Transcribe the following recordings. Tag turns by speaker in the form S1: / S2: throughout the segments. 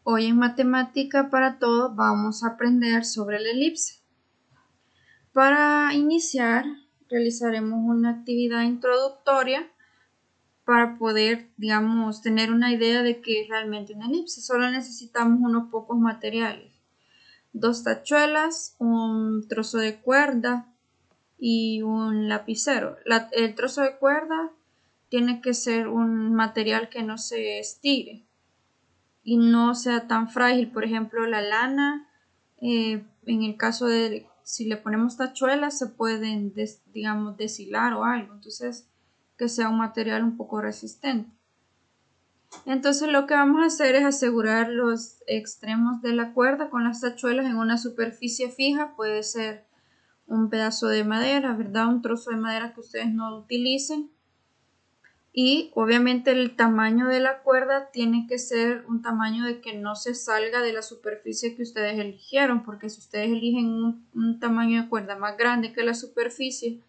S1: Hoy en Matemática para Todos vamos a aprender sobre la elipse. Para iniciar, realizaremos una actividad introductoria para poder, tener una idea de qué es realmente una elipse. Solo necesitamos unos pocos materiales. 2 tachuelas, un trozo de cuerda y un lapicero. El trozo de cuerda tiene que ser un material que no se estire y no sea tan frágil. Por ejemplo, la lana, en el caso de si le ponemos tachuelas, se pueden, deshilar o algo. Entonces, que sea un material un poco resistente. Entonces, lo que vamos a hacer es asegurar los extremos de la cuerda con las tachuelas en una superficie fija. Puede ser un pedazo de madera, ¿verdad? Un trozo de madera que ustedes no utilicen. Y obviamente el tamaño de la cuerda tiene que ser un tamaño de que no se salga de la superficie que ustedes eligieron, porque si ustedes eligen un tamaño de cuerda más grande que la superficie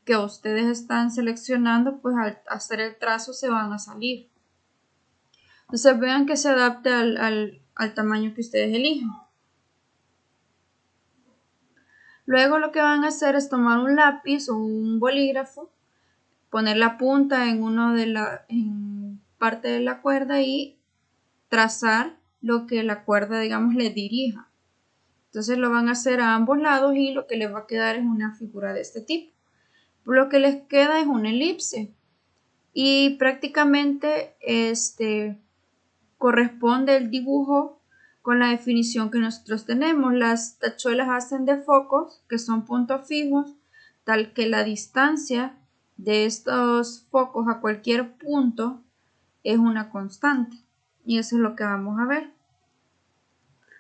S1: que ustedes están seleccionando, pues al hacer el trazo se van a salir. Entonces vean que se adapte al tamaño que ustedes eligen. Luego lo que van a hacer es tomar un lápiz o un bolígrafo, poner la punta en parte de la cuerda y trazar lo que la cuerda, le dirija. Entonces lo van a hacer a ambos lados y lo que les va a quedar es una figura de este tipo. Lo que les queda es una elipse y prácticamente corresponde el dibujo con la definición que nosotros tenemos. Las tachuelas hacen de focos, que son puntos fijos, tal que la distancia de estos focos a cualquier punto es una constante. Y eso es lo que vamos a ver.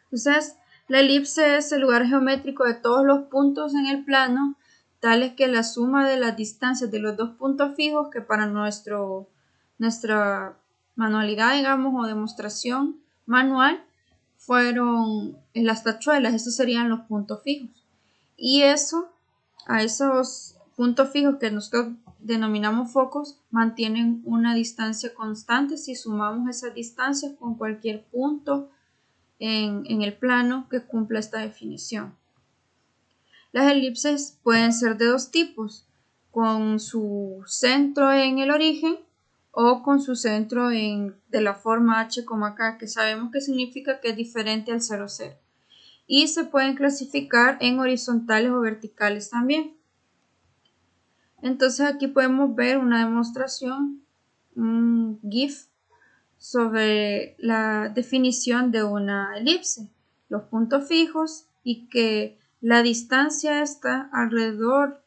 S1: Entonces, la elipse es el lugar geométrico de todos los puntos en el plano, tales que la suma de las distancias de los dos puntos fijos, que para nuestra manualidad, o demostración manual, fueron las tachuelas. Esos serían los puntos fijos. Y a esos puntos fijos que nosotros denominamos focos, mantienen una distancia constante si sumamos esas distancias con cualquier punto en el plano que cumpla esta definición. Las elipses pueden ser de dos tipos, con su centro en el origen o con su centro de la forma H como acá, que sabemos que significa que es diferente al 0, 0. Y se pueden clasificar en horizontales o verticales también. Entonces aquí podemos ver una demostración, un GIF, sobre la definición de una elipse, los puntos fijos y que la distancia está alrededor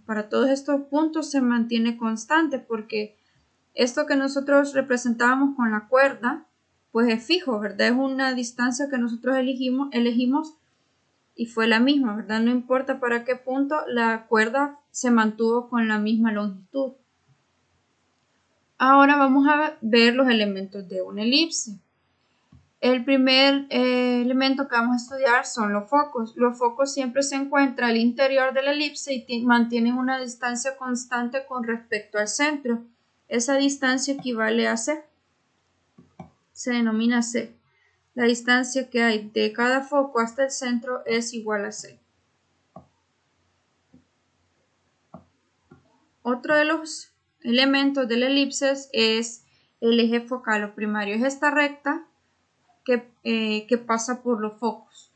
S1: para todos estos puntos se mantiene constante, porque esto que nosotros representábamos con la cuerda pues es fijo, ¿verdad? Es una distancia que nosotros elegimos y fue la misma, ¿verdad? No importa para qué punto, la cuerda se mantuvo con la misma longitud. Ahora vamos a ver los elementos de una elipse. El primer elemento que vamos a estudiar son los focos. Los focos siempre se encuentran al interior de la elipse y mantienen una distancia constante con respecto al centro. Esa distancia equivale a C. Se denomina C. La distancia que hay de cada foco hasta el centro es igual a C. Otro de los elementos de la elipse es el eje focal o primario. Es esta recta que pasa por los focos.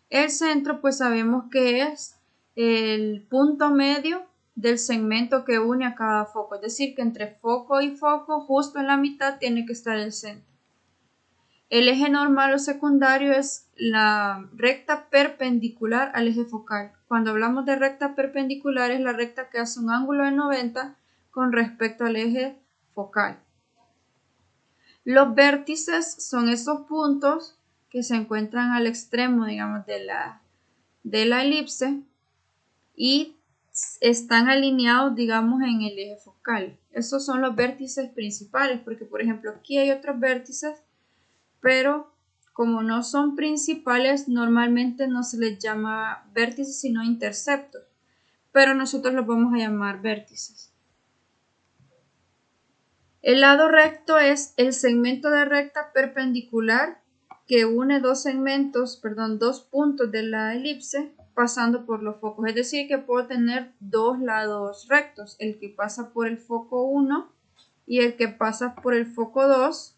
S1: El centro, pues sabemos que es el punto medio del segmento que une a cada foco, es decir, que entre foco y foco, justo en la mitad, tiene que estar el centro. El eje normal o secundario es la recta perpendicular al eje focal. Cuando hablamos de recta perpendicular, es la recta que hace un ángulo de 90 con respecto al eje focal. Los vértices son esos puntos que se encuentran al extremo, de la elipse y están alineados, en el eje focal. Esos son los vértices principales, porque por ejemplo aquí hay otros vértices, pero como no son principales, normalmente no se les llama vértices, sino interceptos, pero nosotros los vamos a llamar vértices. El lado recto es el segmento de recta perpendicular que une dos puntos de la elipse pasando por los focos. Es decir, que puedo tener dos lados rectos, el que pasa por el foco 1 y el que pasa por el foco 2,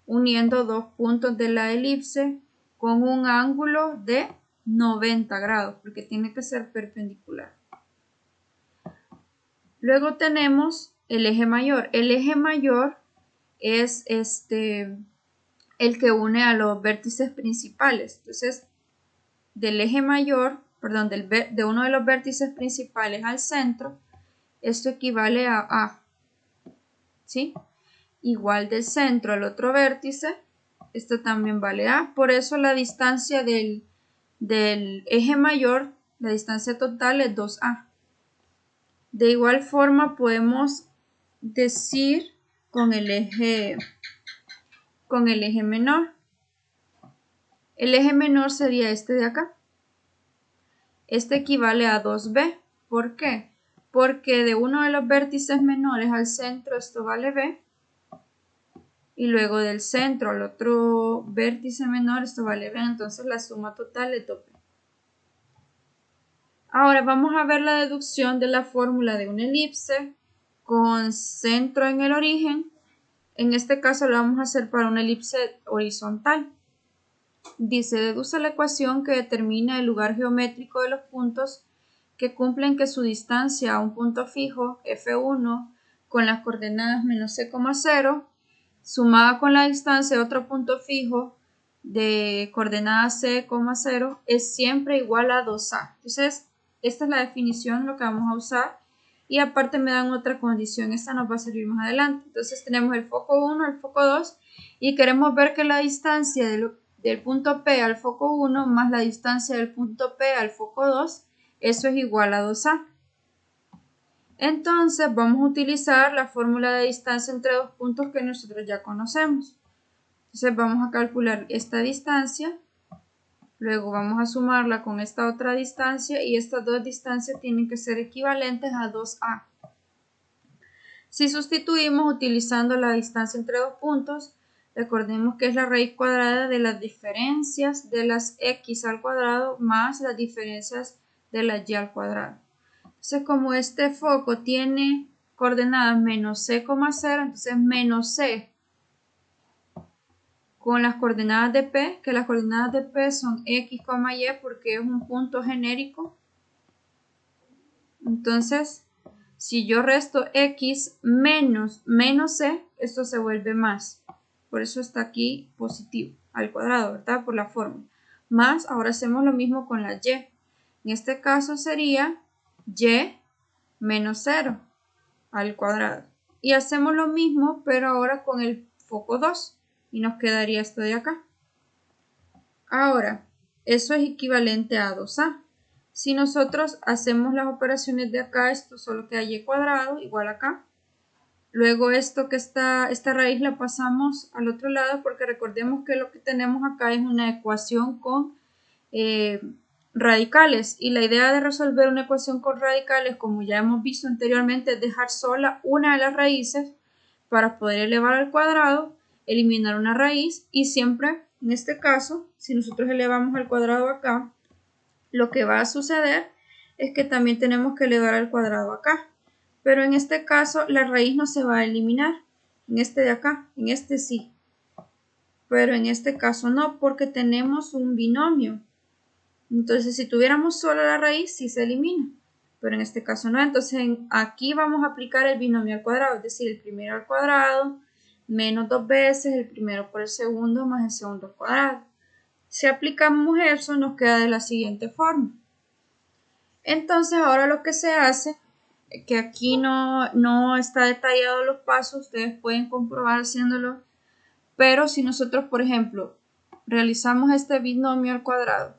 S1: uniendo dos puntos de la elipse con un ángulo de 90 grados, porque tiene que ser perpendicular. Luego tenemos el eje mayor. El eje mayor es el que une a los vértices principales. Entonces, del eje mayor, perdón, de uno de los vértices principales al centro, esto equivale a A. ¿Sí? Igual del centro al otro vértice, esto también vale A. Por eso la distancia del eje mayor, la distancia total es 2A. De igual forma podemos decir con el eje menor. El eje menor sería este de acá. Este equivale a 2B. ¿Por qué? Porque de uno de los vértices menores al centro esto vale B. Y luego del centro al otro vértice menor esto vale B. Entonces la suma total es 2B. Ahora vamos a ver la deducción de la fórmula de una elipse con centro en el origen. En este caso lo vamos a hacer para una elipse horizontal. Dice, deduce la ecuación que determina el lugar geométrico de los puntos que cumplen que su distancia a un punto fijo, F1, con las coordenadas menos c,0, sumada con la distancia de otro punto fijo de coordenadas c,0, es siempre igual a 2A. Entonces, esta es la definición, lo que vamos a usar. Y aparte me dan otra condición, esta nos va a servir más adelante. Entonces tenemos el foco 1, el foco 2 y queremos ver que la distancia del punto P al foco 1 más la distancia del punto P al foco 2, eso es igual a 2A. Entonces vamos a utilizar la fórmula de distancia entre dos puntos que nosotros ya conocemos. Entonces vamos a calcular esta distancia. Luego vamos a sumarla con esta otra distancia y estas dos distancias tienen que ser equivalentes a 2A. Si sustituimos utilizando la distancia entre dos puntos, recordemos que es la raíz cuadrada de las diferencias de las x al cuadrado más las diferencias de las y al cuadrado. Entonces, como este foco tiene coordenadas menos c,0, entonces menos c con las coordenadas de P, que las coordenadas de P son x, y porque es un punto genérico. Entonces, si yo resto x menos c, esto se vuelve más. Por eso está aquí positivo al cuadrado, ¿verdad? Por la fórmula. Más, ahora hacemos lo mismo con la y. En este caso sería y menos 0 al cuadrado. Y hacemos lo mismo, pero ahora con el foco 2. Y nos quedaría esto de acá. Ahora, eso es equivalente a 2A. Si nosotros hacemos las operaciones de acá, esto solo queda y cuadrado igual acá. Luego esta raíz la pasamos al otro lado porque recordemos que lo que tenemos acá es una ecuación con radicales. Y la idea de resolver una ecuación con radicales, como ya hemos visto anteriormente, es dejar sola una de las raíces para poder elevar al cuadrado, eliminar una raíz y siempre, en este caso, si nosotros elevamos al cuadrado acá, lo que va a suceder es que también tenemos que elevar al cuadrado acá. Pero en este caso la raíz no se va a eliminar. En este de acá, en este sí. Pero en este caso no, porque tenemos un binomio. Entonces si tuviéramos solo la raíz, sí se elimina. Pero en este caso no. Entonces aquí vamos a aplicar el binomio al cuadrado. Es decir, el primero al cuadrado menos 2 veces el primero por el segundo más el segundo al cuadrado. Si aplicamos eso, nos queda de la siguiente forma. Entonces ahora lo que se hace, que aquí no está detallado los pasos, ustedes pueden comprobar haciéndolo, pero si nosotros, por ejemplo, realizamos este binomio al cuadrado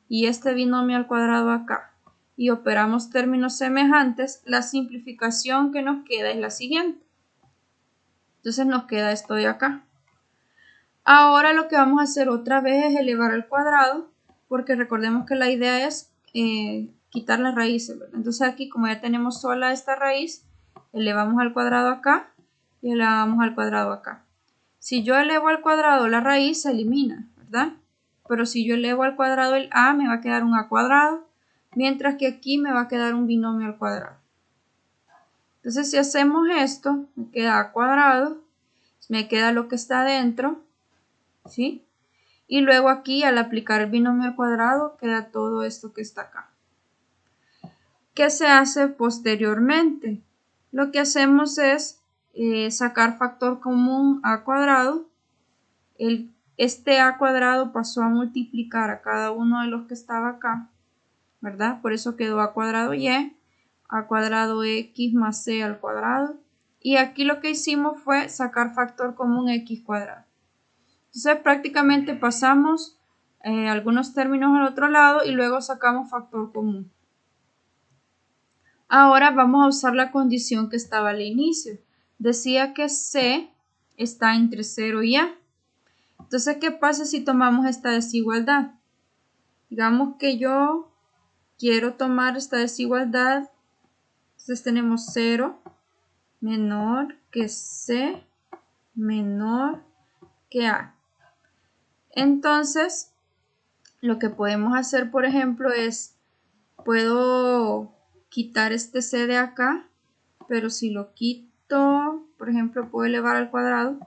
S1: y este binomio al cuadrado acá y operamos términos semejantes, la simplificación que nos queda es la siguiente. Entonces nos queda esto de acá. Ahora lo que vamos a hacer otra vez es elevar al cuadrado, porque recordemos que la idea es quitar las raíces, ¿verdad? Entonces aquí, como ya tenemos sola esta raíz, elevamos al cuadrado acá y elevamos al cuadrado acá. Si yo elevo al cuadrado la raíz, se elimina, ¿verdad? Pero si yo elevo al cuadrado el a, me va a quedar un a cuadrado, mientras que aquí me va a quedar un binomio al cuadrado. Entonces, si hacemos esto, me queda a cuadrado, me queda lo que está adentro, ¿sí? Y luego aquí, al aplicar el binomio al cuadrado, queda todo esto que está acá. ¿Qué se hace posteriormente? Lo que hacemos es sacar factor común a cuadrado. Este a cuadrado pasó a multiplicar a cada uno de los que estaba acá, ¿verdad? Por eso quedó a cuadrado y, a cuadrado x más c al cuadrado. Y aquí lo que hicimos fue sacar factor común x cuadrado. Entonces prácticamente pasamos algunos términos al otro lado y luego sacamos factor común. Ahora vamos a usar la condición que estaba al inicio. Decía que c está entre 0 y a. Entonces, ¿qué pasa si tomamos esta desigualdad? Digamos que yo quiero tomar esta desigualdad. Entonces tenemos 0 menor que c menor que a. Entonces, lo que podemos hacer, por ejemplo, es, puedo quitar este c de acá, pero si lo quito, por ejemplo, puedo elevar al cuadrado.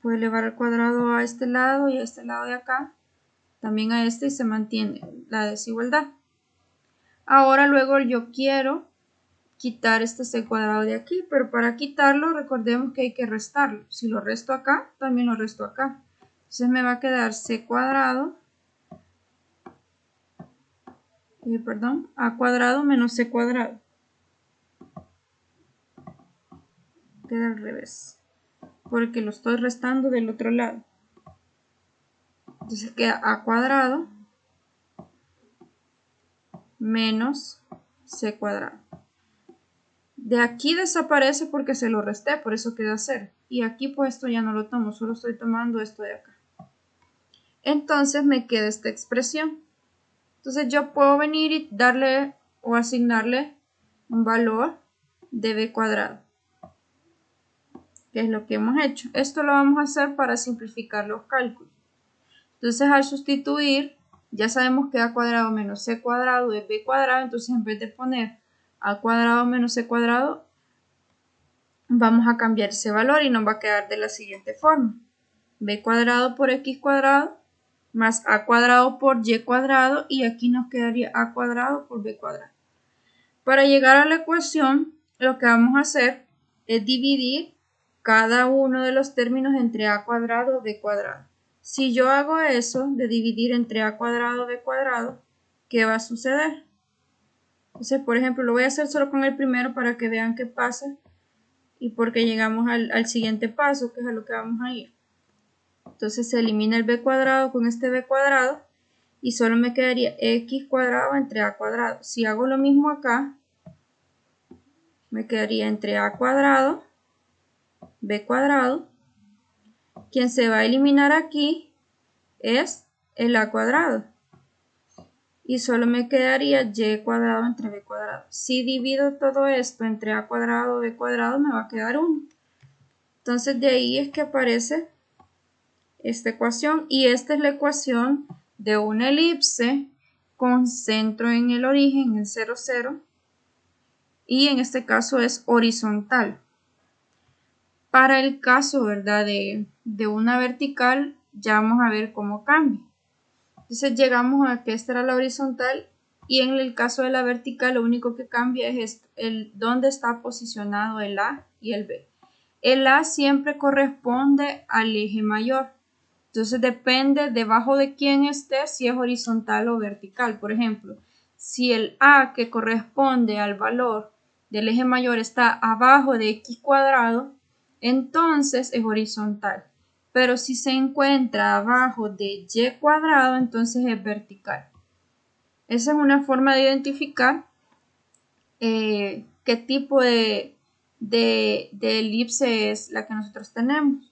S1: Puedo elevar al cuadrado a este lado y a este lado de acá. También a este y se mantiene la desigualdad. Ahora luego yo quiero quitar este c cuadrado de aquí, pero para quitarlo recordemos que hay que restarlo. Si lo resto acá, también lo resto acá. Entonces me va a quedar c cuadrado, a cuadrado menos c cuadrado. Queda al revés, porque lo estoy restando del otro lado. Entonces queda a cuadrado menos c cuadrado. De aquí desaparece porque se lo resté, por eso queda 0. Y aquí pues esto ya no lo tomo, solo estoy tomando esto de acá. Entonces me queda esta expresión. Entonces yo puedo venir y darle o asignarle un valor de b cuadrado, que es lo que hemos hecho. Esto lo vamos a hacer para simplificar los cálculos. Entonces al sustituir, ya sabemos que a cuadrado menos c cuadrado es b cuadrado, entonces en vez de poner a cuadrado menos c cuadrado, vamos a cambiar ese valor y nos va a quedar de la siguiente forma. B cuadrado por x cuadrado más a cuadrado por y cuadrado, y aquí nos quedaría a cuadrado por b cuadrado. Para llegar a la ecuación, lo que vamos a hacer es dividir cada uno de los términos entre a cuadrado o b cuadrado. Si yo hago eso, de dividir entre a cuadrado o b cuadrado, ¿qué va a suceder? Entonces, por ejemplo, lo voy a hacer solo con el primero para que vean qué pasa y porque llegamos al siguiente paso, que es a lo que vamos a ir. Entonces se elimina el b cuadrado con este b cuadrado y solo me quedaría x cuadrado entre a cuadrado. Si hago lo mismo acá, me quedaría entre a cuadrado, b cuadrado. Quien se va a eliminar aquí es el a cuadrado. Y solo me quedaría y cuadrado entre b cuadrado. Si divido todo esto entre a cuadrado, b cuadrado, me va a quedar 1. Entonces de ahí es que aparece esta ecuación, y esta es la ecuación de una elipse con centro en el origen, en 0, 0, y en este caso es horizontal. Para el caso, ¿verdad?, de una vertical, ya vamos a ver cómo cambia. Entonces llegamos a que esta era la horizontal, y en el caso de la vertical lo único que cambia es dónde está posicionado el A y el B. El A siempre corresponde al eje mayor. Entonces depende debajo de quién esté, si es horizontal o vertical. Por ejemplo, si el A que corresponde al valor del eje mayor está abajo de x cuadrado, entonces es horizontal. Pero si se encuentra abajo de y cuadrado, entonces es vertical. Esa es una forma de identificar qué tipo de elipse es la que nosotros tenemos.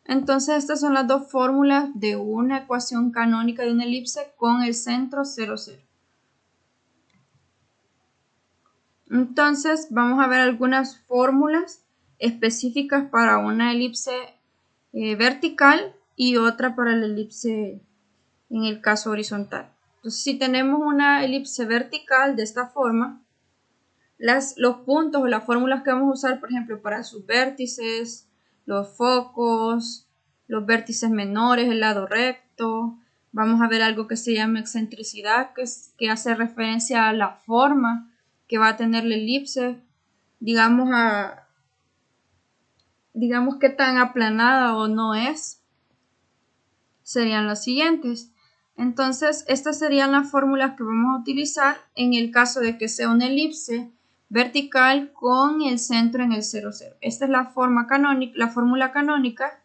S1: Entonces estas son las dos fórmulas de una ecuación canónica de una elipse con el centro 0, 0. Entonces vamos a ver algunas fórmulas específicas para una elipse vertical y otra para la elipse en el caso horizontal. Entonces, si tenemos una elipse vertical de esta forma, los puntos o las fórmulas que vamos a usar, por ejemplo, para sus vértices, los focos, los vértices menores, el lado recto, vamos a ver algo que se llama excentricidad, que hace referencia a la forma que va a tener la elipse, digamos qué tan aplanada o no es, serían los siguientes. Entonces, estas serían las fórmulas que vamos a utilizar en el caso de que sea una elipse vertical con el centro en el 0, 0. Esta es la fórmula canónica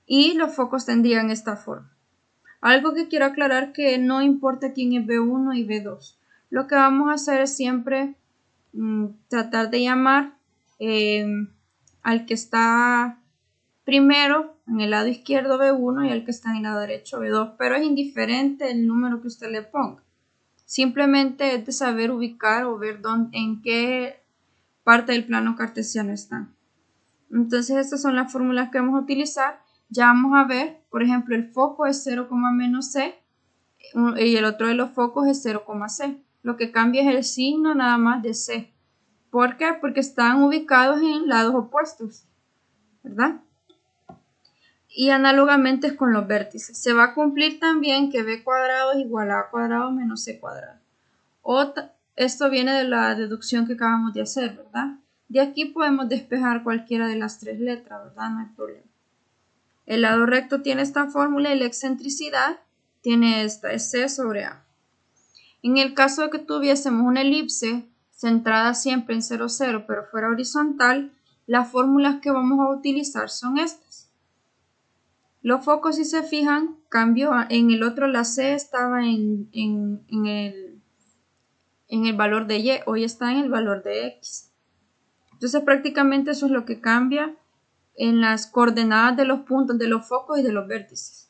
S1: y los focos tendrían esta forma. Algo que quiero aclarar, que no importa quién es B1 y B2. Lo que vamos a hacer es siempre tratar de llamar al que está primero en el lado izquierdo B1 y al que está en el lado derecho B2, pero es indiferente el número que usted le ponga. Simplemente es de saber ubicar o ver en qué parte del plano cartesiano están. Entonces estas son las fórmulas que vamos a utilizar. Ya vamos a ver, por ejemplo, el foco es 0, menos c y el otro de los focos es 0, c. Lo que cambia es el signo nada más de c. ¿Por qué? Porque están ubicados en lados opuestos, ¿verdad? Y análogamente es con los vértices. Se va a cumplir también que b cuadrado es igual a cuadrado menos c cuadrado. Esto viene de la deducción que acabamos de hacer, ¿verdad? De aquí podemos despejar cualquiera de las tres letras, ¿verdad? No hay problema. El lado recto tiene esta fórmula y la excentricidad tiene esta, es c sobre a. En el caso de que tuviésemos una elipse centrada siempre en 0, 0, pero fuera horizontal, las fórmulas que vamos a utilizar son estas. Los focos, si se fijan, cambió. En el otro la C estaba en el valor de Y, hoy está en el valor de X. Entonces prácticamente eso es lo que cambia en las coordenadas de los puntos de los focos y de los vértices.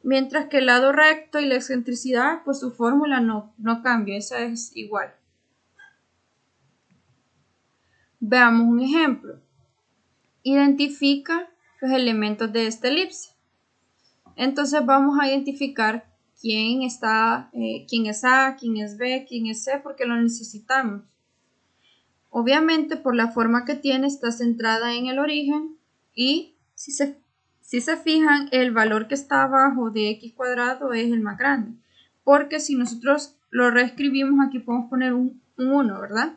S1: Mientras que el lado recto y la excentricidad, pues su fórmula no cambia, esa es igual. Veamos un ejemplo. Identifica los elementos de esta elipse. Entonces vamos a identificar quién es A, quién es B, quién es C, porque lo necesitamos. Obviamente por la forma que tiene está centrada en el origen y si se fijan, el valor que está abajo de x cuadrado es el más grande, porque si nosotros lo reescribimos aquí podemos poner un 1, ¿verdad?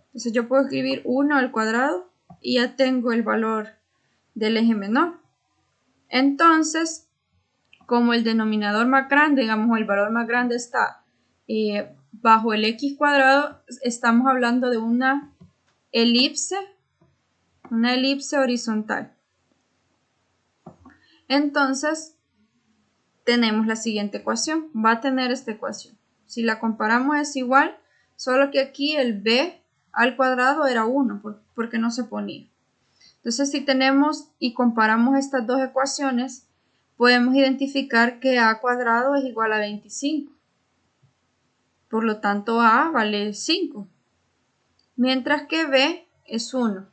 S1: Entonces yo puedo escribir 1 al cuadrado y ya tengo el valor del eje menor. Entonces, como el denominador más grande, digamos, el valor más grande está bajo el x cuadrado, estamos hablando de una elipse horizontal. Entonces, tenemos la siguiente ecuación. Va a tener esta ecuación. Si la comparamos es igual, solo que aquí el b al cuadrado era 1, porque no se ponía. Entonces, si tenemos y comparamos estas dos ecuaciones, podemos identificar que a cuadrado es igual a 25. Por lo tanto, a vale 5. Mientras que b es 1.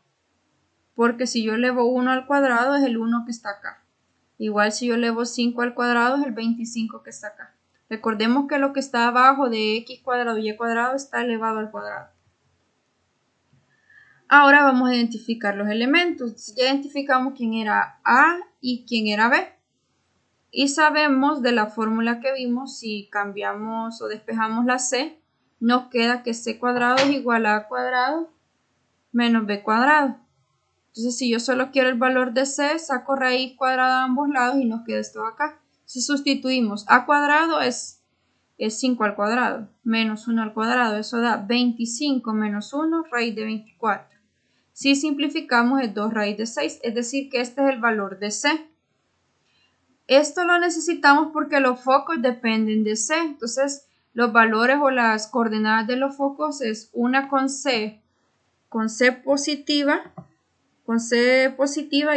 S1: Porque si yo elevo 1 al cuadrado es el 1 que está acá. Igual si yo elevo 5 al cuadrado es el 25 que está acá. Recordemos que lo que está abajo de x cuadrado y y cuadrado está elevado al cuadrado. Ahora vamos a identificar los elementos. Ya identificamos quién era A y quién era B. Y sabemos de la fórmula que vimos, si cambiamos o despejamos la C, nos queda que C cuadrado es igual a cuadrado menos B cuadrado. Entonces, si yo solo quiero el valor de C, saco raíz cuadrada a ambos lados y nos queda esto acá. Si sustituimos A cuadrado es 5 al cuadrado, menos 1 al cuadrado. Eso da 25 menos 1, raíz de 24. Si simplificamos es 2 raíz de 6, es decir que este es el valor de C. Esto lo necesitamos porque los focos dependen de C. Entonces, los valores o las coordenadas de los focos es una con C positiva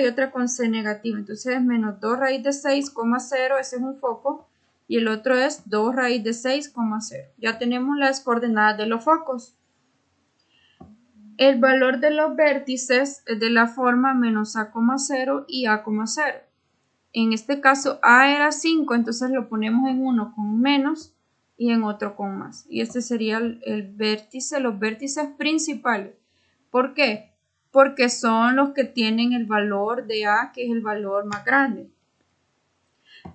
S1: y otra con C negativa. Entonces es menos 2 raíz de 6, 0, ese es un foco, y el otro es 2 raíz de 6, 0. Ya tenemos las coordenadas de los focos. El valor de los vértices es de la forma menos a, 0 y a, 0. En este caso a era 5, entonces lo ponemos en uno con menos y en otro con más. Y este sería el vértice, los vértices principales. ¿Por qué? Porque son los que tienen el valor de a, que es el valor más grande.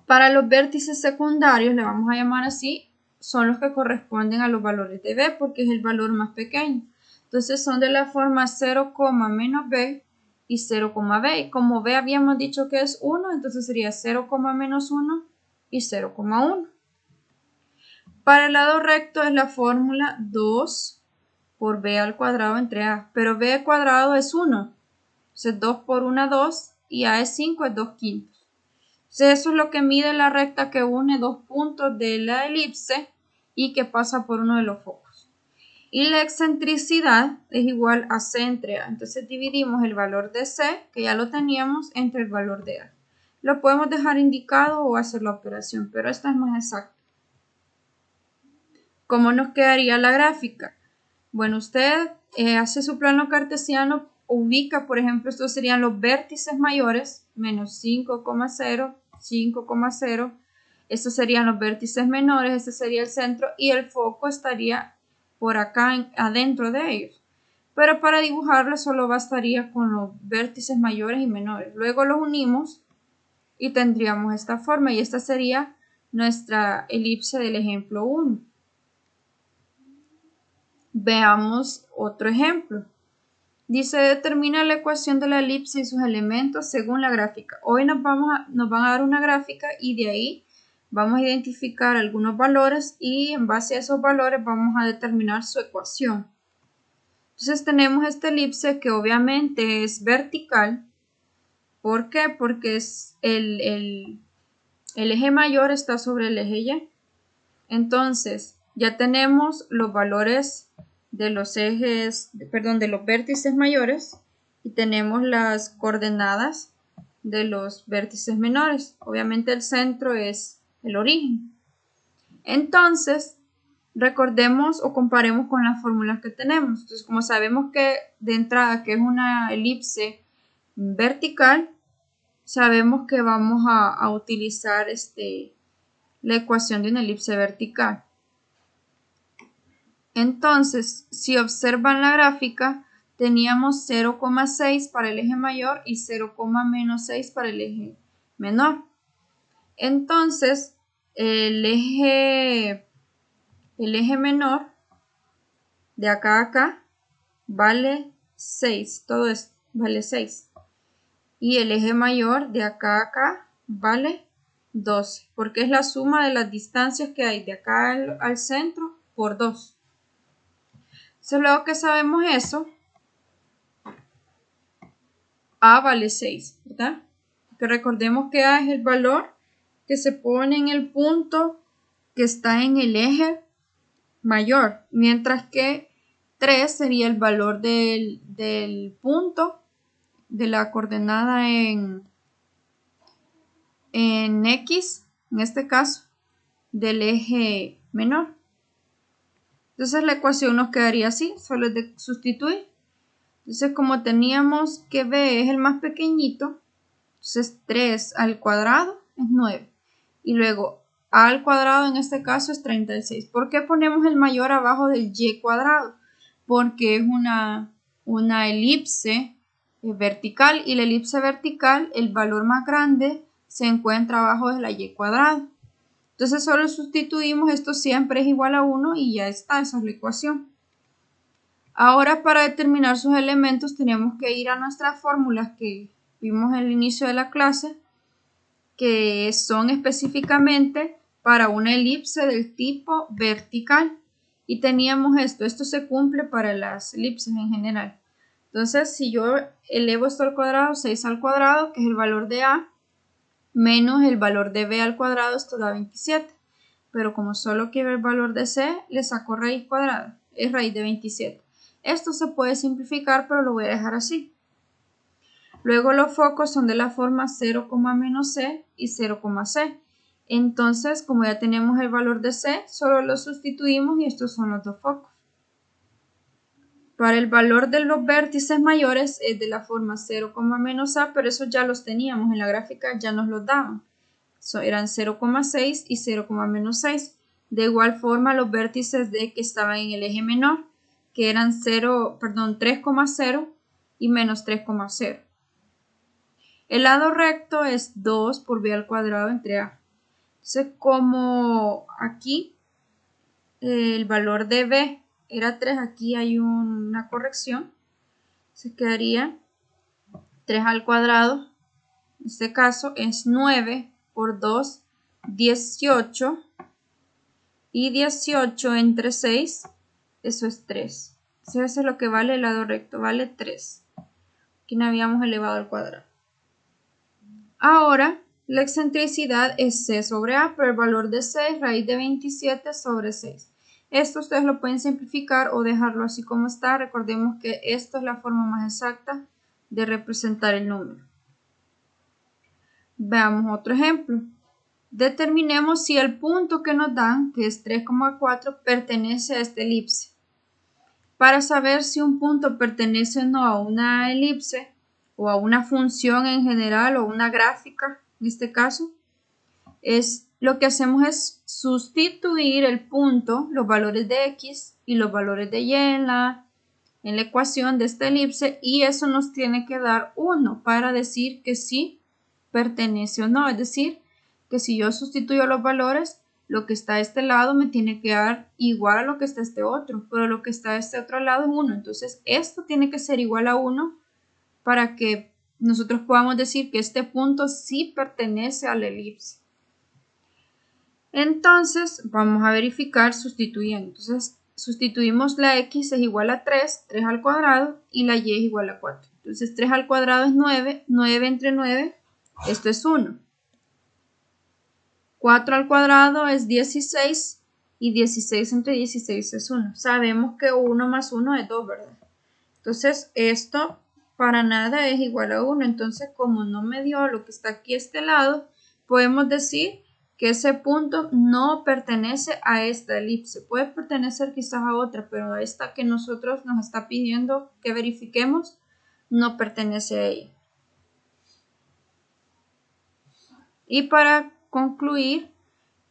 S1: Para los vértices secundarios, le vamos a llamar así, son los que corresponden a los valores de b, porque es el valor más pequeño. Entonces son de la forma 0, menos b y 0, b. Y como b habíamos dicho que es 1, entonces sería 0, menos 1 y 0,1. Para el lado recto es la fórmula 2 por b al cuadrado entre a. Pero b al cuadrado es 1. Entonces 2 por 1, 2 y a es 5, es 2 quintos. Entonces eso es lo que mide la recta que une dos puntos de la elipse y que pasa por uno de los focos. Y la excentricidad es igual a C entre A. Entonces dividimos el valor de C, que ya lo teníamos, entre el valor de A. Lo podemos dejar indicado o hacer la operación, pero esta es más exacta. ¿Cómo nos quedaría la gráfica? Bueno, usted hace su plano cartesiano, ubica, por ejemplo, estos serían los vértices mayores, menos 5,0, 5,0. Estos serían los vértices menores, este sería el centro y el foco estaría por acá adentro de ellos. Pero para dibujarlo solo bastaría con los vértices mayores y menores. Luego los unimos y tendríamos esta forma y esta sería nuestra elipse del ejemplo 1. Veamos otro ejemplo. Dice, determina la ecuación de la elipse y sus elementos según la gráfica. Hoy nos van a dar una gráfica y de ahí vamos a identificar algunos valores y en base a esos valores vamos a determinar su ecuación. Entonces tenemos esta elipse que obviamente es vertical. ¿Por qué? Porque es el eje mayor está sobre el eje Y. Entonces ya tenemos los valores de los de los vértices mayores y tenemos las coordenadas de los vértices menores. Obviamente el centro es el origen. Entonces, recordemos o comparemos con las fórmulas que tenemos. Entonces, como sabemos que de entrada que es una elipse vertical, sabemos que vamos a utilizar la ecuación de una elipse vertical. Entonces, si observan la gráfica, teníamos 0,6 para el eje mayor y 0,6 para el eje menor. Entonces, el eje menor de acá a acá vale 6, todo esto vale 6. Y el eje mayor de acá a acá vale 12, porque es la suma de las distancias que hay de acá al centro por 2. Entonces, luego que sabemos eso, A vale 6, ¿verdad? Que recordemos que A es el valor que se pone en el punto que está en el eje mayor, mientras que 3 sería el valor del punto de la coordenada en X, en este caso, del eje menor. Entonces la ecuación nos quedaría así, solo es de sustituir. Entonces como teníamos que b es el más pequeñito, entonces 3 al cuadrado es 9. Y luego a al cuadrado en este caso es 36. ¿Por qué ponemos el mayor abajo del y cuadrado? Porque es una elipse vertical y la elipse vertical, el valor más grande se encuentra abajo de la y cuadrado. Entonces solo sustituimos, esto siempre es igual a 1 y ya está, esa es la ecuación. Ahora para determinar sus elementos tenemos que ir a nuestras fórmulas que vimos al inicio de la clase, que son específicamente para una elipse del tipo vertical. Y teníamos esto se cumple para las elipses en general. Entonces si yo elevo esto al cuadrado, 6 al cuadrado, que es el valor de A, menos el valor de b al cuadrado, esto da 27. Pero como solo quiero el valor de c, le saco raíz cuadrada, es raíz de 27. Esto se puede simplificar, pero lo voy a dejar así. Luego los focos son de la forma 0, menos c y 0, c. Entonces, como ya tenemos el valor de c, solo lo sustituimos y estos son los dos focos. Para el valor de los vértices mayores es de la forma 0, menos a, pero eso ya los teníamos en la gráfica, ya nos los daban. Eran 0,6 y 0, menos 6. De igual forma los vértices D que estaban en el eje menor, que eran 3,0 y menos 3,0. El lado recto es 2 por b al cuadrado entre a. Entonces, como aquí el valor de b era 3, aquí hay una corrección. Se quedaría 3 al cuadrado. En este caso es 9 por 2, 18. Y 18 entre 6, eso es 3. Entonces, eso es lo que vale el lado recto, vale 3. Aquí no habíamos elevado al cuadrado. Ahora, la excentricidad es c sobre a, pero el valor de c es raíz de 27 sobre 6. Esto ustedes lo pueden simplificar o dejarlo así como está. Recordemos que esto es la forma más exacta de representar el número. Veamos otro ejemplo. Determinemos si el punto que nos dan, que es 3,4, pertenece a esta elipse. Para saber si un punto pertenece o no a una elipse o a una función en general o una gráfica, en este caso, lo que hacemos es sustituir el punto, los valores de x y los valores de y en la ecuación de esta elipse, y eso nos tiene que dar 1 para decir que sí pertenece o no. Es decir, que si yo sustituyo los valores, lo que está a este lado me tiene que dar igual a lo que está a este otro, pero lo que está a este otro lado es 1. Entonces, esto tiene que ser igual a 1 para que nosotros podamos decir que este punto sí pertenece a la elipse. Entonces, vamos a verificar sustituyendo. Entonces, sustituimos la x es igual a 3, 3 al cuadrado, y la y es igual a 4. Entonces, 3 al cuadrado es 9, 9 entre 9, esto es 1. 4 al cuadrado es 16 y 16 entre 16 es 1. Sabemos que 1 más 1 es 2, ¿verdad? Entonces, esto para nada es igual a 1. Entonces, como no me dio lo que está aquí a este lado, podemos decir que ese punto no pertenece a esta elipse. Puede pertenecer quizás a otra, pero a esta que nosotros nos está pidiendo que verifiquemos, no pertenece a ella. Y para concluir,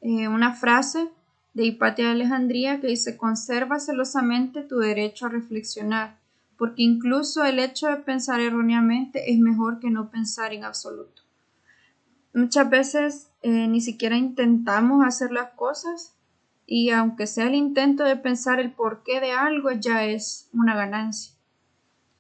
S1: una frase de Hipatia de Alejandría que dice: conserva celosamente tu derecho a reflexionar, porque incluso el hecho de pensar erróneamente es mejor que no pensar en absoluto. Muchas veces ni siquiera intentamos hacer las cosas, y aunque sea el intento de pensar el porqué de algo, ya es una ganancia.